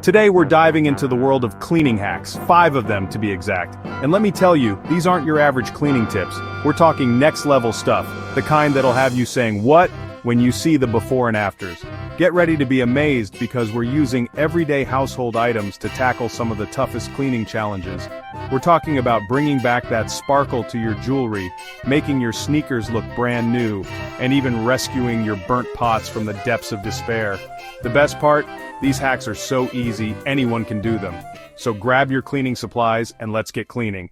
Today we're diving into the world of cleaning hacks, 5 of them to be exact. And let me tell you, these aren't your average cleaning tips. We're talking next level stuff, the kind that'll have you saying what when you see the before and afters. Get ready to be amazed because we're using everyday household items to tackle some of the toughest cleaning challenges. We're talking about bringing back that sparkle to your jewelry, making your sneakers look brand new, and even rescuing your burnt pots from the depths of despair. The best part? These hacks are so easy, anyone can do them. So grab your cleaning supplies and let's get cleaning.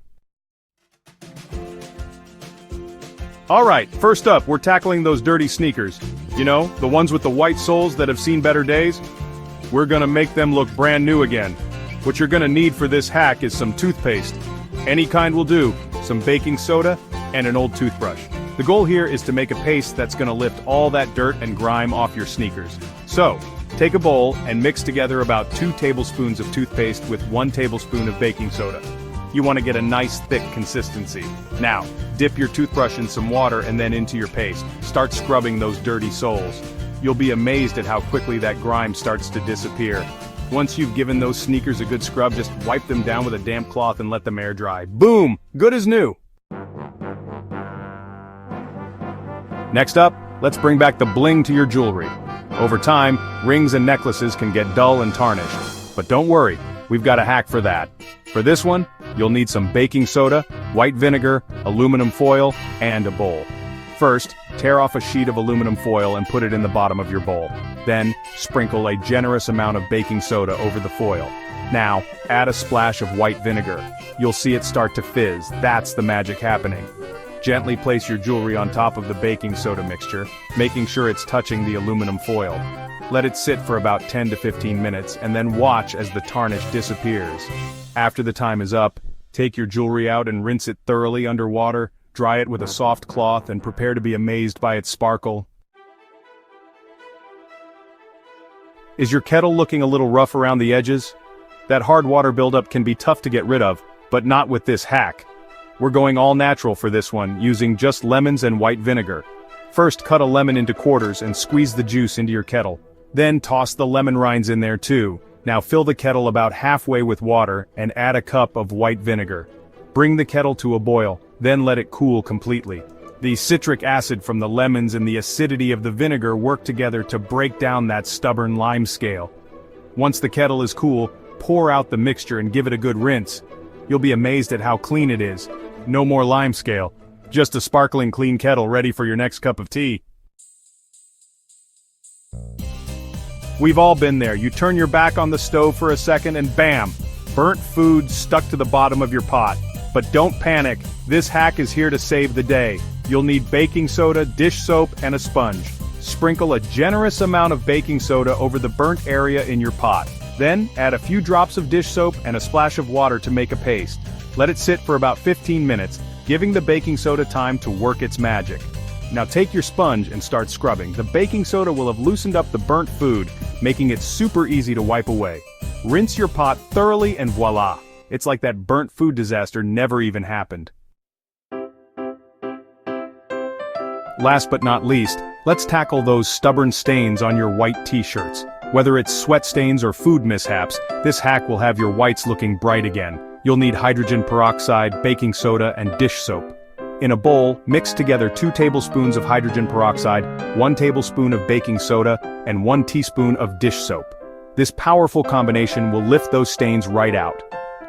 Alright, first up, we're tackling those dirty sneakers. You know, the ones with the white soles that have seen better days? We're gonna make them look brand new again. What you're gonna need for this hack is some toothpaste. Any kind will do, some baking soda, and an old toothbrush. The goal here is to make a paste that's gonna lift all that dirt and grime off your sneakers. So, take a bowl and mix together about 2 tablespoons of toothpaste with 1 tablespoon of baking soda. You want to get a nice thick consistency. Now, dip your toothbrush in some water and then into your paste. Start scrubbing those dirty soles. You'll be amazed at how quickly that grime starts to disappear. Once you've given those sneakers a good scrub, just wipe them down with a damp cloth and let them air dry. Boom! Good as new! Next up, let's bring back the bling to your jewelry. Over time, rings and necklaces can get dull and tarnished. But don't worry, we've got a hack for that. For this one, you'll need some baking soda, white vinegar, aluminum foil, and a bowl. First, tear off a sheet of aluminum foil and put it in the bottom of your bowl. Then, sprinkle a generous amount of baking soda over the foil. Now, add a splash of white vinegar. You'll see it start to fizz. That's the magic happening. Gently place your jewelry on top of the baking soda mixture, making sure it's touching the aluminum foil. Let it sit for about 10 to 15 minutes and then watch as the tarnish disappears. After the time is up, take your jewelry out and rinse it thoroughly under water, dry it with a soft cloth and prepare to be amazed by its sparkle. Is your kettle looking a little rough around the edges? That hard water buildup can be tough to get rid of, but not with this hack. We're going all natural for this one, using just lemons and white vinegar. First, cut a lemon into quarters and squeeze the juice into your kettle. Then toss the lemon rinds in there too. Now fill the kettle about halfway with water and add a cup of white vinegar. Bring the kettle to a boil, then let it cool completely. The citric acid from the lemons and the acidity of the vinegar work together to break down that stubborn lime scale. Once the kettle is cool, pour out the mixture and give it a good rinse. You'll be amazed at how clean it is. No more lime scale. Just a sparkling clean kettle ready for your next cup of tea. We've all been there. You turn your back on the stove for a second and bam! Burnt food stuck to the bottom of your pot. But don't panic, this hack is here to save the day. You'll need baking soda, dish soap, and a sponge. Sprinkle a generous amount of baking soda over the burnt area in your pot. Then, add a few drops of dish soap and a splash of water to make a paste. Let it sit for about 15 minutes, giving the baking soda time to work its magic. Now take your sponge and start scrubbing. The baking soda will have loosened up the burnt food, making it super easy to wipe away. Rinse your pot thoroughly and voila! It's like that burnt food disaster never even happened. Last but not least, let's tackle those stubborn stains on your white t-shirts. Whether it's sweat stains or food mishaps, this hack will have your whites looking bright again. You'll need hydrogen peroxide, baking soda, and dish soap. In a bowl, mix together 2 tablespoons of hydrogen peroxide, 1 tablespoon of baking soda, and 1 teaspoon of dish soap. This powerful combination will lift those stains right out.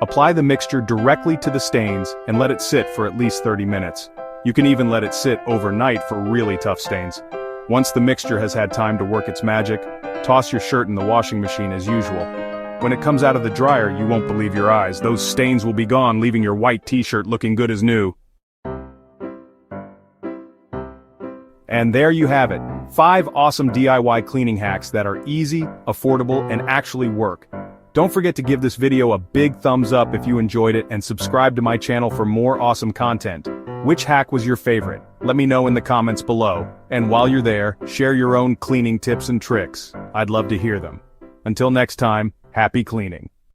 Apply the mixture directly to the stains and let it sit for at least 30 minutes. You can even let it sit overnight for really tough stains. Once the mixture has had time to work its magic, toss your shirt in the washing machine as usual. When it comes out of the dryer, you won't believe your eyes. Those stains will be gone, leaving your white t-shirt looking good as new. And there you have it. 5 awesome DIY cleaning hacks that are easy, affordable, and actually work. Don't forget to give this video a big thumbs up if you enjoyed it and subscribe to my channel for more awesome content. Which hack was your favorite? Let me know in the comments below. And while you're there, share your own cleaning tips and tricks. I'd love to hear them. Until next time, happy cleaning.